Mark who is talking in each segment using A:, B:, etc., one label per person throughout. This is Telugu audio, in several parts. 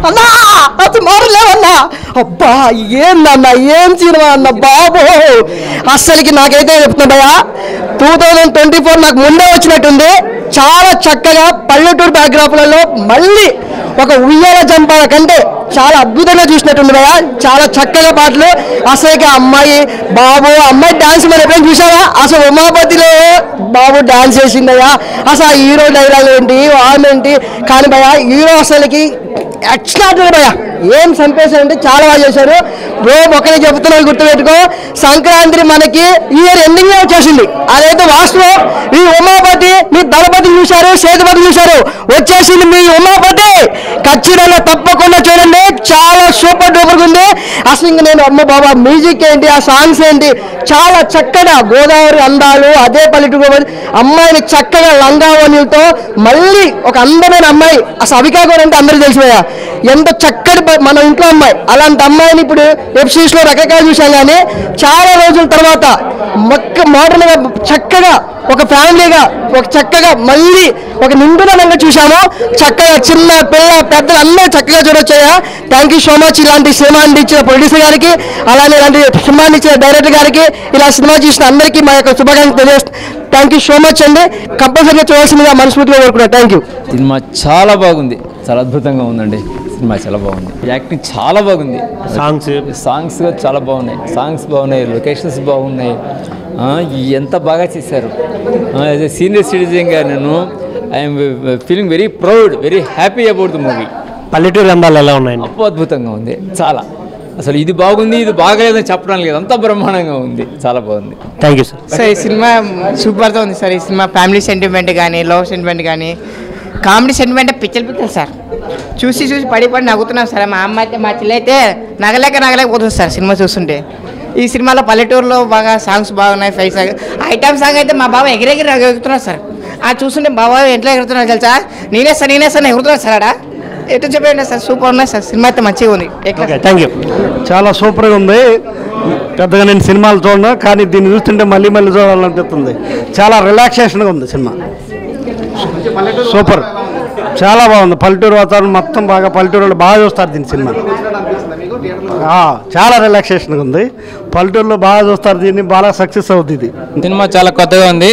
A: అన్నా అసలు మారలేవన్నా. అబ్బా ఏందన్నా, ఏం సినిమా అన్న బాబు. అస్సలకి నాకైతే చెప్తున్నాయా 2024 నాకు ముందే వచ్చినట్టుంది. చాలా చక్కగా పల్లెటూరు బ్యాక్గ్రాఫ్లలో మళ్ళీ ఒక ఉయ్యాల జంపాల కంటే చాలా అద్భుతంగా చూసినట్టుంది భయ్యా. చాలా చక్కగా పాటలు. అసలుకి అమ్మాయి డాన్స్ మరి ఎప్పుడైనా చూసావా? అసలు ఉమాపతిలో బాబు డాన్స్ చేసిందయ్యా. అసలు ఆ హీరో డైలాగ్ ఏంటి, ఆమె ఏంటి, కానీ భయ్యా హీరో అసలుకి ఎక్స్ట్రాడినరీ భయ్యా. ఏం చంపేశారంటే చాలా బాగా చేశారు. ఒకటే చెప్తున్నాను, గుర్తుపెట్టుకో, సంక్రాంతి మనకి ఇయర్ ఎండింగ్ వచ్చేసింది. అదైతే వాస్తవం. ఈ ఉమాపతి మీ దళపతి చూశారు, సేతుపతి చూశారు, వచ్చేసింది మీ ఉమాపతి. ఖచ్చితంగా తప్పకుండా చూడండి, చాలా సూపర్ డూపర్ ఉంది. అసలు ఇంక నేను అమ్మ బాబా మ్యూజిక్ ఏంటి, ఆ సాంగ్స్ ఏంటి, చాలా చక్కగా గోదావరి అందాలు, అదే పల్లెటూరు అమ్మాయిని చక్కగా లంగావణిలతో మళ్ళీ ఒక అందమైన అమ్మాయి. అసలు అవికా కూడా అంటే అందరికీ తెలిసిపోయా ఎంత చక్కటి మన ఇంట్లో అమ్మాయి. అలాంటి అమ్మాయిని ఇప్పుడు వెబ్ సిరీస్లో రకరకాలు చూసాం, కానీ చాలా రోజుల తర్వాత మోడర్న్గా చక్కగా ఒక ఫ్యామిలీగా ఒక చక్కగా మళ్ళీ ఒక నిండుదనంగా చూసాము. చక్కగా చిన్న పిల్ల పెద్దలు అందరూ చక్కగా చూడొచ్చాయా. Thank you so much. ఇలాంటి సినిమాని ఇచ్చిన ప్రొడ్యూసర్ గారికి, అలానే ఇలాంటి సినిమాని ఇచ్చిన డైరెక్టర్ గారికి, ఇలా సినిమా చూసిన అందరికీ మా యొక్క శుభాకాంక్షలు తెలియజేస్తాం. థ్యాంక్ యూ సో మచ్ అండి. కంపల్సరీగా చూడాల్సిందిగా మనస్ఫూర్తిగా కోరుకున్నాను. Thank you.
B: సినిమా చాలా బాగుంది, చాలా అద్భుతంగా ఉందండి. సినిమా చాలా బాగుంది, యాక్టింగ్ చాలా బాగుంది, సాంగ్స్ చాలా బాగున్నాయి, సాంగ్స్ బాగున్నాయి, లొకేషన్స్ బాగున్నాయి. ఎంత బాగా చేశారు. యాజ్ ఎ సీనియర్ సిటిజన్గా నేను I'm feeling very proud, very happy about the movie.
C: పల్లెటూరు అందాలు ఎలా ఉన్నాయండి?
B: అద్భుతంగా ఉంది చాలా. అసలు ఇది బాగుంది, ఇది బాగలేదని చెప్పడం లేదు, అంత బ్రహ్మాండంగా ఉంది, చాలా బాగుంది.
C: Thank you sir.
D: సార్ ఈ సినిమా సూపర్గా ఉంది సార్. ఈ సినిమా ఫ్యామిలీ సెంటిమెంట్ కానీ, లవ్ సెంటిమెంట్ కానీ, కామెడీ సెంటిమెంట్ పిచ్చలు సార్. చూసి పడి నవ్వుతున్నాం సార్. మా అమ్మ అయితే, మా చెల్లి అయితే నగలేకపోతుంది సార్ సినిమా చూస్తుంటే. ఈ సినిమాలో పల్లెటూరులో బాగా సాంగ్స్ బాగున్నాయి. ఐటమ్ సాంగ్ అయితే మా బాబా ఎగురుతున్నారు సార్. చూస్తుంటే బాబా ఎట్లా ఎగురుతున్నారు తెలుసా? నేనే సార్ ఎగురుతున్నారు సార్. ఎటు చెప్పండి సార్, సూపర్ ఉన్నాయి సార్. సినిమా అయితే మంచిగా ఉంది.
C: Thank you. చాలా సూపర్గా ఉంది. పెద్దగా నేను సినిమాలు చూడను, కానీ దీన్ని చూస్తుంటే మళ్ళీ చూడాలనిపిస్తుంది. చాలా రిలాక్సేషన్గా ఉంది సినిమా. సూపర్, చాలా బాగుంది. పల్లెటూరు వాతావరణం మొత్తం బాగా, పల్లెటూరు వాళ్ళు బాగా చూస్తారు దీని సినిమా. చాలా రిలాక్సేషన్గా ఉంది. పల్లెటూరులో బాగా చూస్తారు దీన్ని, బాగా సక్సెస్ అవుతుంది ఇది.
E: సినిమా చాలా కొత్తగా ఉంది.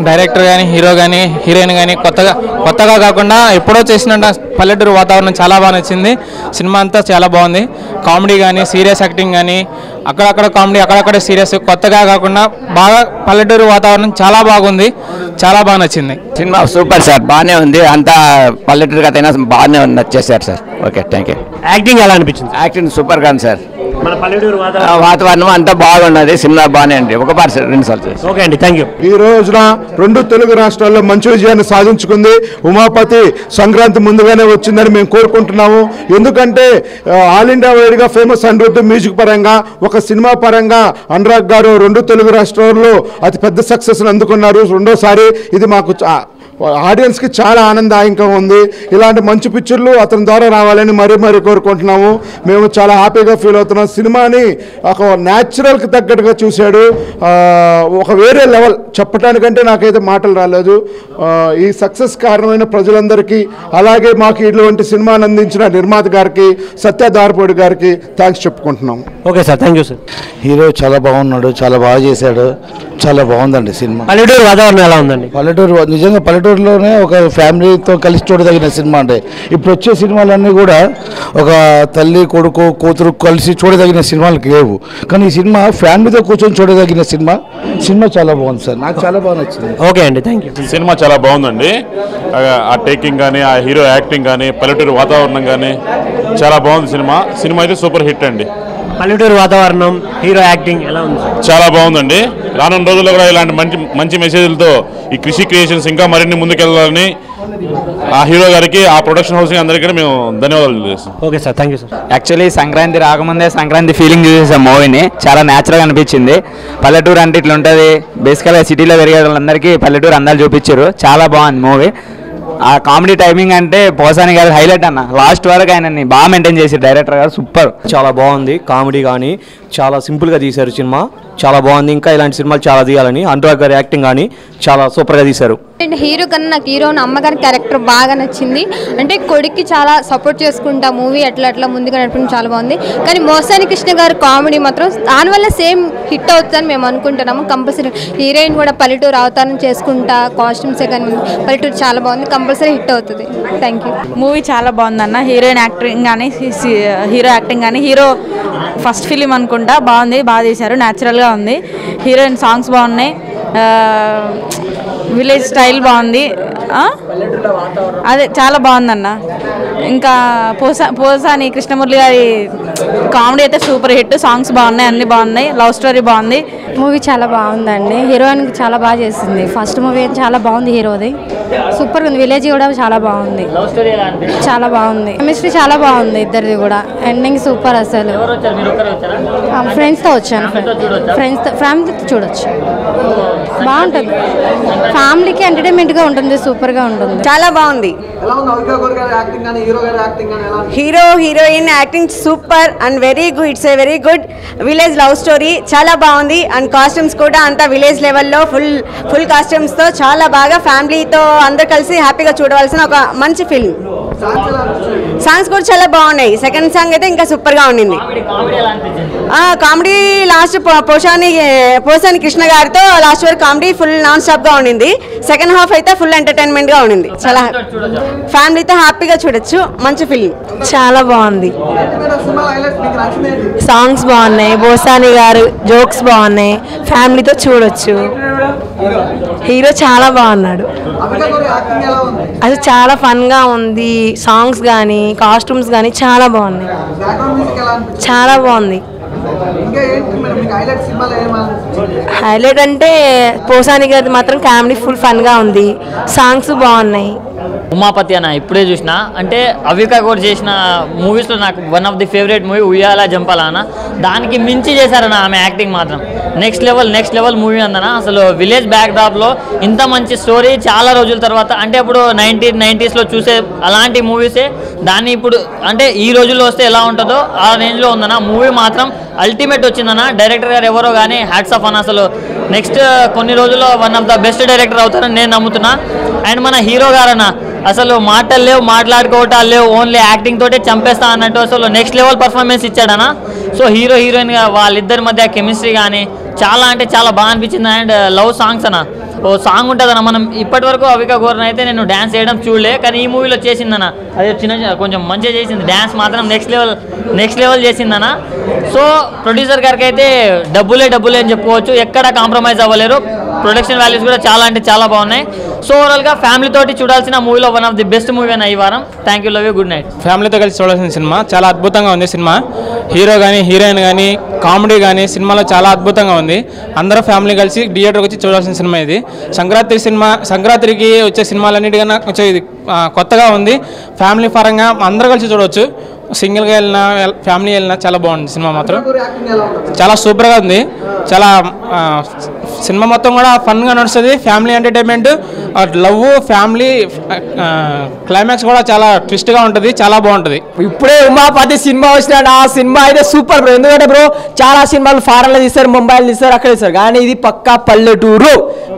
E: డైరెక్టర్ కానీ, హీరో కానీ, హీరోయిన్ కానీ కొత్తగా కాకుండా ఎప్పుడో చేసిన పల్లెటూరు వాతావరణం చాలా బాగా నచ్చింది. సినిమా అంతా చాలా బాగుంది. కామెడీ కానీ, సీరియస్ యాక్టింగ్ కానీ, అక్కడక్కడ కామెడీ, అక్కడక్కడ సీరియస్, కొత్తగా కాకుండా బాగా పల్లెటూరు వాతావరణం చాలా బాగుంది, చాలా బాగా నచ్చింది.
F: సినిమా సూపర్ సార్, బాగానే ఉంది. అంతా పల్లెటూరు కథ అయినా బాగానే నచ్చేసారు sir. Okay, thank you.
C: Acting ఎలా అనిపించింది?
F: యాక్టింగ్ సూపర్గా ఉంది సార్.
C: మన పల్లెటూరు
F: వాతావరణం అంతా బాగున్నది. సినిమా బాగానే అండి, ఒకసారి 2 సార్లు.
C: ఓకే అండి, థ్యాంక్ యూ.
G: ఈ రోజున 2 తెలుగు రాష్ట్రాల్లో మంచి విజయాన్ని సాధించుకుంది. ఉమాపతి సంక్రాంతి ముందుగానే వచ్చిందని మేము కోరుకుంటున్నాము. ఎందుకంటే ఆల్ ఇండియా వైడ్గా ఫేమస్ అనిరుద్ధ్ మ్యూజిక్ పరంగా, ఒక సినిమా పరంగా అనురాగ్ గారు 2 తెలుగు రాష్ట్రాల్లో అతిపెద్ద సక్సెస్ని అందుకున్నారు. రెండోసారి ఇది మాకు ఆడియన్స్కి చాలా ఆనందదాయకంగా ఉంది. ఇలాంటి మంచి పిక్చర్లు అతని ద్వారా రావాలని మరీ కోరుకుంటున్నాము. మేము చాలా హ్యాపీగా ఫీల్ అవుతున్నాం. సినిమాని ఒక న్యాచురల్కి తగ్గట్టుగా చూశాడు. ఒక వేరే లెవెల్ చెప్పడానికంటే నాకైతే మాటలు రాలేదు. ఈ సక్సెస్ కారణమైన ప్రజలందరికీ, అలాగే మాకు ఇటువంటి సినిమాని అందించిన నిర్మాత గారికి, సత్య దారపూడి గారికి థ్యాంక్స్ చెప్పుకుంటున్నాము.
C: Okay sir, thank you sir.
H: Hero చాలా బాగున్నాడు, చాలా బాగా చేశాడు, చాలా బాగుందండి సినిమా.
C: పల్లెటూరు వాతావరణం ఎలా ఉందండి?
H: నిజంగా పల్లెటూరులోనే ఒక ఫ్యామిలీతో కలిసి చూడదగిన సినిమా అంటే. ఇప్పుడు వచ్చే సినిమాలన్నీ కూడా ఒక తల్లి కొడుకు కూతురు కలిసి చూడదగిన సినిమాలకు లేవు, కానీ ఈ సినిమా ఫ్యామిలీతో కూర్చొని చూడదగిన సినిమా. చాలా బాగుంది సార్, నాకు చాలా బాగా నచ్చింది.
C: ఓకే అండి, థ్యాంక్ యూ.
I: సినిమా చాలా బాగుందండి. ఆ టేకింగ్ కానీ, ఆ హీరో యాక్టింగ్ కానీ, పల్లెటూరు వాతావరణం కానీ చాలా బాగుంది. సినిమా అయితే సూపర్ హిట్ అండి.
C: పల్లెటూరు వాతావరణం, హీరో యాక్టింగ్ ఎలా ఉంది?
I: చాలా బాగుందండి. రానున్న రోజుల్లో కూడా ఇలాంటి మంచి మెసేజ్లతో ఈ కృషి క్రియేషన్స్ ఇంకా మరిన్ని ముందుకెళ్ళాలని ఆ హీరో గారికి, ఆ ప్రొడక్షన్ హౌస్ అందరికీ కూడా మేము ధన్యవాదాలు చేస్తాం.
C: Okay sir, thank you sir.
E: Actually Sankranti రాకముందే సంక్రాంతి ఫీలింగ్ చూసేసాం మూవీని. చాలా న్యాచురల్గా అనిపించింది. పల్లెటూరు అంటే ఇట్లా ఉంటుంది. బేసికల్గా సిటీలో పెరిగే వాళ్ళందరికీ పల్లెటూరు అందాలు చూపించారు. చాలా బాగుంది మూవీ. ఆ కామెడీ టైమింగ్ అంటే పోసాని గారు హైలైట్ అన్న. లాస్ట్ వరకు ఆయనని బాగా మెయింటైన్ చేశారు డైరెక్టర్ గారు. సూపర్,
J: చాలా బాగుంది. కామెడీ కానీ చాలా సింపుల్గా తీశారు సినిమా. చాలా బాగుంది. ఇంకా ఇలాంటి సినిమాలు చాలా తీయాలని. అనురాగ్ గారి యాక్టింగ్ కానీ చాలా సూపర్గా తీశారు.
K: అండ్ హీరో కన్నా నాకు హీరోని అమ్మగారి క్యారెక్టర్ బాగా నచ్చింది. అంటే కొడుక్కి చాలా సపోర్ట్ చేసుకుంటా మూవీ అట్లా ముందుగా నడపడం చాలా బాగుంది. కానీ మోసాని కృష్ణ గారు కామెడీ మాత్రం దానివల్ల సేమ్ హిట్ అవుతుందని మేము అనుకుంటున్నాము. కంపల్సరీ హీరోయిన్ కూడా పల్లెటూరు అవతారం చేసుకుంటా కాస్ట్యూమ్సే కానీ పల్లెటూరు చాలా బాగుంది, కంపల్సరీ హిట్ అవుతుంది. Thank you.
L: మూవీ చాలా బాగుందన్న. హీరోయిన్ యాక్టింగ్ కానీ హీరో యాక్టింగ్ కానీ హీరో ఫస్ట్ ఫిలిం అనుకుంటా బాగుంది, బాగా తీశారు, న్యాచురల్గా ఉంది. హీరోయిన్ సాంగ్స్ బాగున్నాయి, విలేజ్ స్టైల్ బాగుంది, అదే చాలా బాగుందన్న. ఇంకా పోసాని కృష్ణమురళి గారి కామెడీ అయితే సూపర్ హిట్, సాంగ్స్ బాగున్నాయి, అన్నీ బాగున్నాయి, లవ్ స్టోరీ బాగుంది.
M: మూవీ చాలా బాగుందండి. హీరోయిన్ చాలా బాగా చేసింది. ఫస్ట్ మూవీ చాలా బాగుంది, హీరోది సూపర్గా ఉంది. విలేజ్ కూడా చాలా బాగుంది, చాలా బాగుంది. కెమిస్ట్రీ చాలా బాగుంది ఇద్దరిది కూడా. ఎండింగ్ సూపర్ అసలు. ఫ్రెండ్స్తో వచ్చాను, ఫ్యామిలీతో చూడొచ్చు, బాగుంటుంది. ఫ్యామిలీకి ఎంటర్టైన్మెంట్గా ఉంటుంది, సూపర్గా ఉంటుంది,
N: చాలా బాగుంది. Hero heroine acting super and very good. It's a very good village love story, చాలా బాగుంది. అండ్ కాస్ట్యూమ్స్ కూడా అంతా విలేజ్ లెవెల్లో ఫుల్ కాస్ట్యూమ్స్తో చాలా బాగా ఫ్యామిలీతో అందరు కలిసి హ్యాపీగా చూడవలసిన ఒక మంచి ఫిల్మ్. సాంగ్స్ కూడా చాలా బాగున్నాయి. సెకండ్ సాంగ్ అయితే ఇంకా సూపర్గా ఉండింది. కామెడీ లాస్ట్ పోసాని కృష్ణ గారితో లాస్ట్ వరకు కామెడీ ఫుల్ నాన్ స్టాప్గా ఉండింది. సెకండ్ హాఫ్ అయితే ఫుల్ ఎంటర్టైన్మెంట్గా ఉండింది. చాలా ఫ్యామిలీతో హ్యాపీగా చూడొచ్చు, మంచి ఫిల్మ్, చాలా బాగుంది.
M: సాంగ్స్ బాగున్నాయి, పోసాని గారు జోక్స్ బాగున్నాయి, ఫ్యామిలీతో చూడొచ్చు. హీరో చాలా బాగున్నాడు, అది చాలా ఫన్గా ఉంది. సాంగ్స్ కానీ కాస్ట్యూమ్స్ కానీ చాలా బాగున్నాయి, చాలా బాగుంది. హైలైట్ అంటే పోసాని గారి మాత్రం కామెడీ ఫుల్ ఫన్గా ఉంది, సాంగ్స్ బాగున్నాయి.
O: ఉమాపతి అన్న ఇప్పుడే చూసిన, అంటే అవికా కూడా చేసిన మూవీస్లో నాకు one of the favourite movie ఉయ్యాల జంపాల అన్న. దానికి మించి చేశారన్న ఆమె యాక్టింగ్ మాత్రం నెక్స్ట్ లెవెల్ మూవీ అందన. అసలు విలేజ్ బ్యాక్ డ్రాప్లో ఇంత మంచి స్టోరీ చాలా రోజుల తర్వాత, అంటే ఇప్పుడు 1990s చూసే అలాంటి మూవీసే దాన్ని ఇప్పుడు అంటే ఈ రోజుల్లో వస్తే ఎలా ఉంటుందో ఆ రేంజ్లో ఉందన్న. మూవీ మాత్రం అల్టిమేట్ వచ్చిందన్న. డైరెక్టర్ గారు ఎవరో కానీ హ్యాట్స్ ఆఫ్ అన్న. అసలు నెక్స్ట్ కొన్ని రోజుల్లో one of the best director అవుతారని నేను నమ్ముతున్నా. అండ్ మన హీరో గారన్న అసలు మాటలు లేవు, మాట్లాడుకోవటాలు లేవు, ఓన్లీ యాక్టింగ్ తోటే చంపేస్తా అన్నట్టు అసలు నెక్స్ట్ లెవెల్ పర్ఫార్మెన్స్ ఇచ్చాడన్న. సో హీరో హీరోయిన్గా వాళ్ళిద్దరి మధ్య కెమిస్ట్రీ కానీ చాలా అంటే చాలా బాగా అనిపించింది. అండ్ లవ్ సాంగ్స్ అన్న, ఓ సాంగ్ ఉంటుందన్న. మనం ఇప్పటి వరకు అవికా గోరన్ అయితే నేను డ్యాన్స్ చేయడం చూడలే, కానీ ఈ మూవీలో చేసిందన్న. అదే కొంచెం మంచిగా చేసింది, డ్యాన్స్ మాత్రం నెక్స్ట్ లెవెల్ చేసిందన్న. సో ప్రొడ్యూసర్ గారికి అయితే డబ్బులే అని చెప్పుకోవచ్చు, ఎక్కడ కాంప్రమైజ్ అవ్వలేరు. ప్రొడక్షన్ వాల్యూస్ కూడా చాలా అంటే చాలా బాగున్నాయి. సో ఓవరాల్గా ఫ్యామిలీ తోటి చూడాల్సిన మూవీలో one of the best movie అన్న ఈ వారం. Thank you, love you, good night.
E: ఫ్యామిలీతో కలిసి చూడాల్సిన సినిమా, చాలా అద్భుతంగా ఉంది సినిమా. హీరో కానీ హీరోయిన్ కానీ కామెడీ కానీ సినిమాలో చాలా అద్భుతంగా ఉంది. అందరూ ఫ్యామిలీ కలిసి థియేటర్కి వచ్చి చూడాల్సిన సినిమా ఇది. సంక్రాంతికి వచ్చే సినిమాలన్నిటికన్నా కొంచెం ఇది కొత్తగా ఉంది. ఫ్యామిలీ పరంగా అందరూ కలిసి చూడవచ్చు. సింగిల్గా వెళ్ళినా ఫ్యామిలీ వెళ్ళినా చాలా బాగుంది సినిమా. మాత్రం చాలా సూపర్గా ఉంది. చాలా సినిమా మొత్తం కూడా ఫన్గా నడుస్తుంది. Family entertainment, love, family climax కూడా చాలా ట్విస్ట్గా ఉంటుంది, చాలా బాగుంటుంది.
A: ఇప్పుడే ఉమాపతి సినిమా వచ్చినాడు, ఆ సినిమా అయితే సూపర్ బ్రో. ఎందుకంటే బ్రో చాలా సినిమాలు ఫారెన్లో తీస్తారు, ముంబైలో తీస్తారు, అక్కడ తీస్తారు, కానీ ఇది పక్కా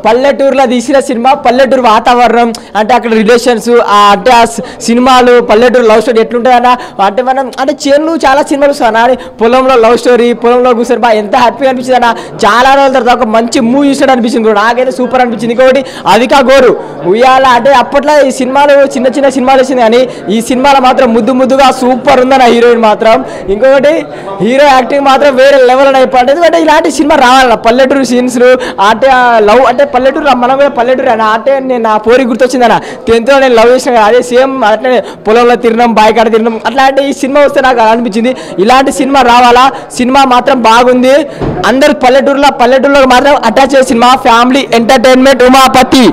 A: పల్లెటూరులో తీసిన సినిమా. పల్లెటూరు వాతావరణం అంటే అక్కడ రిలేషన్స్, అంటే ఆ సినిమాలు పల్లెటూరు లవ్ స్టోరీ ఎట్లుంటుందన్న. అంటే మనం అంటే చేనులు చాలా సినిమాలు వస్తాను అని పొలంలో లవ్ స్టోరీ, పొలంలో కూర్చొని బా ఎంత హ్యాపీగా అనిపించింది అన్న. చాలా రోజుల తర్వాత ఒక మంచి మూవీ చూసాడు అనిపించింది బ్రో, నాకైతే సూపర్ అనిపించింది. ఇంకొకటి అవికా గోరు ఉయ్యాల, అంటే అప్పట్లో ఈ సినిమాలు చిన్న సినిమాలు వచ్చింది, కానీ ఈ సినిమాలో మాత్రం ముద్దుగా సూపర్ ఉందన్న హీరోయిన్ మాత్రం. ఇంకొకటి హీరో యాక్టింగ్ మాత్రం వేరే లెవెల్ అని అయిపోయింది. ఎందుకంటే ఇలాంటి సినిమా రావాలన్న, పల్లెటూరు సీన్స్ అంటే లవ్ అంటే పల్లెటూరు, మనం కూడా పల్లెటూరు అన్న. అంటే నేను నా పోరి గుర్తొచ్చిందన్న, 10th లో నేను లవ్ చేసిన, అదే సేమ్ అట్లనే పొలంలో తిరిగినాం, బాయ్ కాడ తిరిగినాం, అట్లాంటి ఈ సినిమా వస్తే నాకు అనిపించింది. ఇలాంటి సినిమా రావాలా, సినిమా మాత్రం బాగుంది. అందరు పల్లెటూరులో మాత్రం అటాచ్ చేసిన సినిమా, ఫ్యామిలీ ఎంటర్టైన్మెంట్ ఉమాపతి.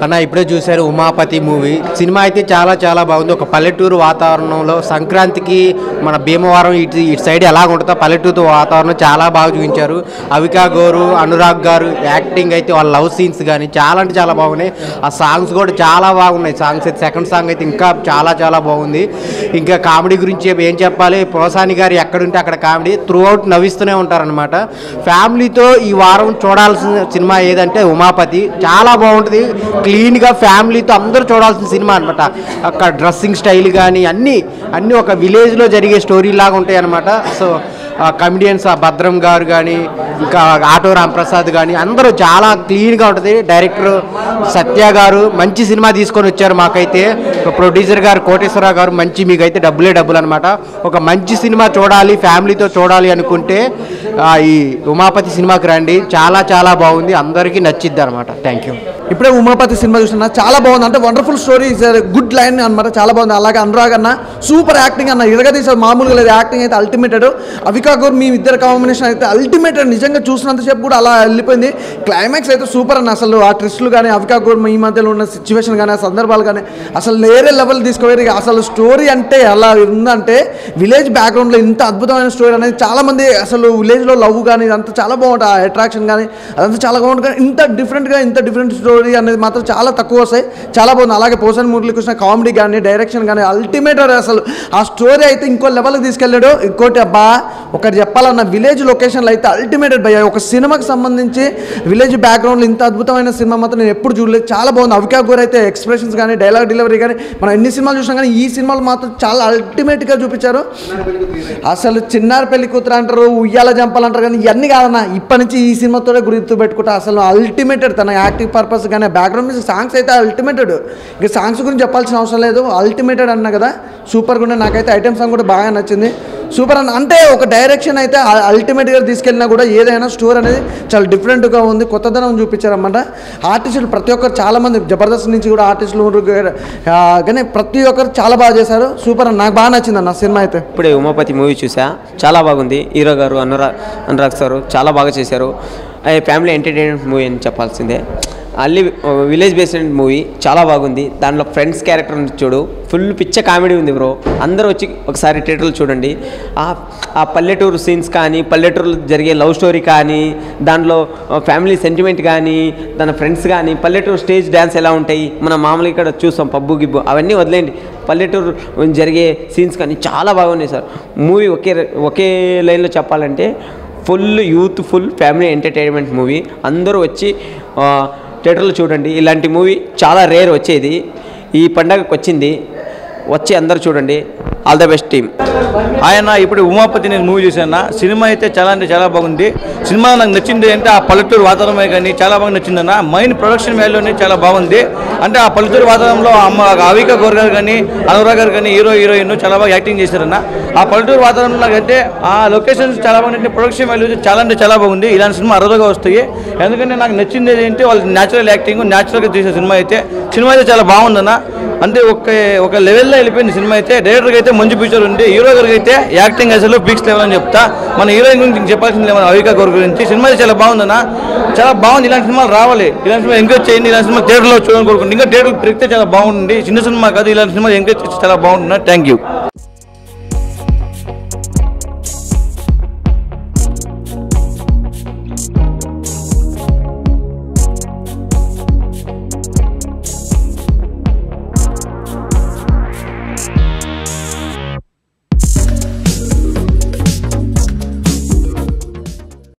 P: అన్న ఇప్పుడే చూశారు ఉమాపతి మూవీ. సినిమా అయితే చాలా చాలా బాగుంది. ఒక పల్లెటూరు వాతావరణంలో సంక్రాంతికి మన భీమవరం ఇటు సైడ్ ఎలా ఉంటుందో పల్లెటూరు వాతావరణం చాలా బాగా చూపించారు. అవికా గారు, అనురాగ్ గారు యాక్టింగ్ అయితే వాళ్ళ లవ్ సీన్స్ కానీ చాలా అంటే చాలా బాగున్నాయి. ఆ సాంగ్స్ కూడా చాలా బాగున్నాయి. సాంగ్స్ అయితే సెకండ్ సాంగ్ అయితే ఇంకా చాలా చాలా బాగుంది. ఇంకా కామెడీ గురించి ఏం చెప్పాలి, పోసాని గారు ఎక్కడుంటే అక్కడ కామెడీ త్రూ అవుట్ నవ్విస్తూనే ఉంటారనమాట. ఫ్యామిలీతో ఈ వారం చూడాల్సిన సినిమా ఏదంటే ఉమాపతి. చాలా బాగుంటుంది, క్లీన్గా ఫ్యామిలీతో అందరూ చూడాల్సిన సినిమా అనమాట. అక్కడ డ్రెస్సింగ్ స్టైల్ కానీ అన్నీ ఒక విలేజ్లో జరిగే స్టోరీ లాగా ఉంటాయి అనమాట. సో కమెడియన్స్ భద్రం గారు కానీ ఇంకా ఆటో రాంప్రసాద్ కానీ అందరూ చాలా క్లీన్గా ఉంటుంది. డైరెక్టర్ సత్య గారు మంచి సినిమా తీసుకొని వచ్చారు మాకైతే. ప్రొడ్యూసర్ గారు కోటేశ్వరరావు గారు మంచి, మీకైతే డబ్బులే డబ్బులు అనమాట. ఒక మంచి సినిమా చూడాలి, ఫ్యామిలీతో చూడాలి అనుకుంటే ఈ ఉమాపతి సినిమాకి రండి. చాలా చాలా బాగుంది, అందరికీ నచ్చిద్ది అనమాట. Thank you.
Q: ఇప్పుడే ఉమాపతి సినిమా చూస్తున్నా, చాలా బాగుంది. అంటే వండర్ఫుల్ స్టోరీ, గుడ్ లైన్ అనమాట, చాలా బాగుంది. అలాగే అనురాగ్ అన్న సూపర్ యాక్టింగ్ అన్న, ఇరగదీసారు, మామూలుగా లేదు. యాక్టింగ్ అయితే అల్టిమేటెడ్. అవికా గౌర్ మీ ఇద్దరు కాంబినేషన్ అయితే అల్టిమేటెడ్. నిజంగా చూసినంతసేపు కూడా అలా వెళ్ళిపోయింది. క్లైమాక్స్ అయితే సూపర్ అన్న. అసలు ఆ ట్విస్టులు కానీ అవికా గౌర్ ఈ మధ్యలో ఉన్న సిచ్యువేషన్ కానీ ఆ సందర్భాలు కానీ అసలు వేరే లెవెల్ తీసుకుపోయి అసలు స్టోరీ అంటే అలా ఉందంటే విలేజ్ బ్యాక్గ్రౌండ్లో ఇంత అద్భుతమైన స్టోరీ అనేది చాలామంది అసలు విలేజ్లో లవ్ కానీ ఇదంతా చాలా బాగుంటుంది. ఆ అట్రాక్షన్ కానీ అదంతా చాలా బాగుంటుంది. కానీ ఇంత డిఫరెంట్ స్టోరీ అనేది మాత్రం చాలా తక్కువ వస్తాయి. చాలా బాగుంది. అలాగే పోసాని మురళీకృష్ణ కామెడీ కానీ డైరెక్షన్ కానీ అల్టిమేట్. అసలు ఆ స్టోరీ అయితే ఇంకో లెవెల్కి తీసుకెళ్ళాడు. ఇంకోటి అబ్బా ఒకటి చెప్పాలన్న, విలేజ్ లొకేషన్లో అయితే అల్టిమేటెడ్ భయ్యా. ఒక సినిమాకి సంబంధించి విలేజ్ బ్యాక్గ్రౌండ్లో ఇంత అద్భుతమైన సినిమా మాత్రం నేను ఎప్పుడు చూడలేదు. చాలా బాగుంది. అవికా గౌర్ అయితే ఎక్స్ప్రెషన్స్ కానీ డైలాగ్ డెలివరీ కానీ మనం ఎన్ని సినిమాలు చూసినా కానీ ఈ సినిమాలు మాత్రం చాలా అల్టిమేట్గా చూపించారు. అసలు చిన్నారి పెళ్లి కూతురు అంటారు, ఉయ్యాల జంపాలంటారు, కానీ ఇవన్నీ కాదన్న. ఇప్పటి నుంచి ఈ సినిమాతోనే గుర్తు పెట్టుకుంటా. అసలు అల్టిమేటెడ్ తన యాక్టింగ్ పర్పస్ కానీ బ్యాక్గ్రౌండ్ మ్యూజిక్ సాంగ్స్ అయితే అల్టిమేటెడ్. ఇక సాంగ్స్ గురించి చెప్పాల్సిన అవసరం లేదు, అల్టిమేటెడ్ అన్నా కదా. సూపర్గా ఉండే. నాకైతే ఐటమ్ సాంగ్ కూడా బాగా నచ్చింది. సూపర్ అన్న. అంటే ఒక డైరెక్షన్ అయితే అల్టిమేట్గా తీసుకెళ్ళినా కూడా ఏదైనా స్టోరీ అనేది చాలా డిఫరెంట్గా ఉంది, కొత్తదనం చూపించారన్నమాట. ఆర్టిస్టులు ప్రతి ఒక్కరు చాలామంది జబర్దస్త్ నుంచి కూడా ఆర్టిస్టులు కానీ ప్రతి ఒక్కరు చాలా బాగా చేశారు. సూపర్ అన్న. నాకు బాగా నచ్చింది అన్న సినిమా అయితే.
R: ఇప్పుడే ఉమాపతి మూవీ చూసా, చాలా బాగుంది. హీరో గారు అనురాగ్ సారు చాలా బాగా చేశారు. ఫ్యామిలీ ఎంటర్టైన్మెంట్ మూవీ అని చెప్పాల్సిందే. అల్లి విలేజ్ బేస్డ్ మూవీ చాలా బాగుంది. దాంట్లో ఫ్రెండ్స్ క్యారెక్టర్ చూడు, ఫుల్ పిచ్చ కామెడీ ఉంది బ్రో. అందరూ వచ్చి ఒకసారి థియేటర్లో చూడండి. ఆ పల్లెటూరు సీన్స్ కానీ, పల్లెటూరులో జరిగే లవ్ స్టోరీ కానీ, దాంట్లో ఫ్యామిలీ సెంటిమెంట్ కానీ, తన ఫ్రెండ్స్ కానీ, పల్లెటూరు స్టేజ్ డ్యాన్స్ ఎలా ఉంటాయి మనం మామూలుగా ఇక్కడ చూస్తాం, పబ్బు గిబ్బు అవన్నీ వదిలేండి. పల్లెటూరు జరిగే సీన్స్ కానీ చాలా బాగున్నాయి సార్. మూవీ ఒకే లైన్లో చెప్పాలంటే full youthful family entertainment movie. అందరూ వచ్చి థియేటర్లో చూడండి. ఇలాంటి మూవీ చాలా రేర్ వచ్చేది, ఈ పండగకు వచ్చింది. వచ్చి అందరూ చూడండి. All the best team.
C: ఆయన ఇప్పుడు ఉమాపతి నేను మూవీ చూశాను. సినిమా అయితే చాలా అంటే చాలా బాగుంది. సినిమా నాకు నచ్చింది అంటే ఆ పల్లెటూరు వాతావరణమే కానీ చాలా బాగా నచ్చిందన్న. మైన్ ప్రొడక్షన్ వాల్యూనే చాలా బాగుంది. అంటే ఆ పల్లెటూరు వాతావరణంలో అవికా గౌర్ గారు కానీ అనురాగ్ గారు కానీ హీరోయిన్ చాలా బాగా యాక్టింగ్ చేశారన్న. ఆ పల్లెటూరు వాతావరణంలో అయితే ఆ లొకేషన్స్ చాలా బాగుంది. ప్రొడక్షన్ వాల్యూ చాలా అంటే చాలా బాగుంది. ఇలాంటి సినిమా అరుదుగా వస్తాయి. ఎందుకంటే నాకు నచ్చింది ఏంటి వాళ్ళ న్యాచురల్ యాక్టింగ్, న్యాచురల్గా తీసే సినిమా అయితే చాలా బాగుందన్న. అంటే ఒక లెవెల్లో వెళ్ళిపోయింది సినిమా అయితే. డైరెక్టర్కి అయితే మంచి ఫ్యూచర్ ఉంది. హీరో గారికి అయితే యాక్టింగ్ అసలు పీక్స్ లెవెల్ అని చెప్తా. మన హీరోయిన్ గురించి చెప్పాల్సింది లేదు, అవికా గౌర్ గురించి. సినిమా చాలా బాగుందన్న, చాలా బాగుంది. ఇలాంటి సినిమాలు రావాలి, ఇలాంటి సినిమా ఎంకరేజ్ చేయండి. ఇలాంటి సినిమా థియేటర్లో చూడాలని కోరుకుంటుంది. ఇంకా థియేటర్లు పెరిగితే చాలా బాగుంది. చిన్న సినిమా కాదు, ఇలాంటి సినిమా ఎంకరేజ్ చేస్తే చాలా బాగుంటుంది. Thank you.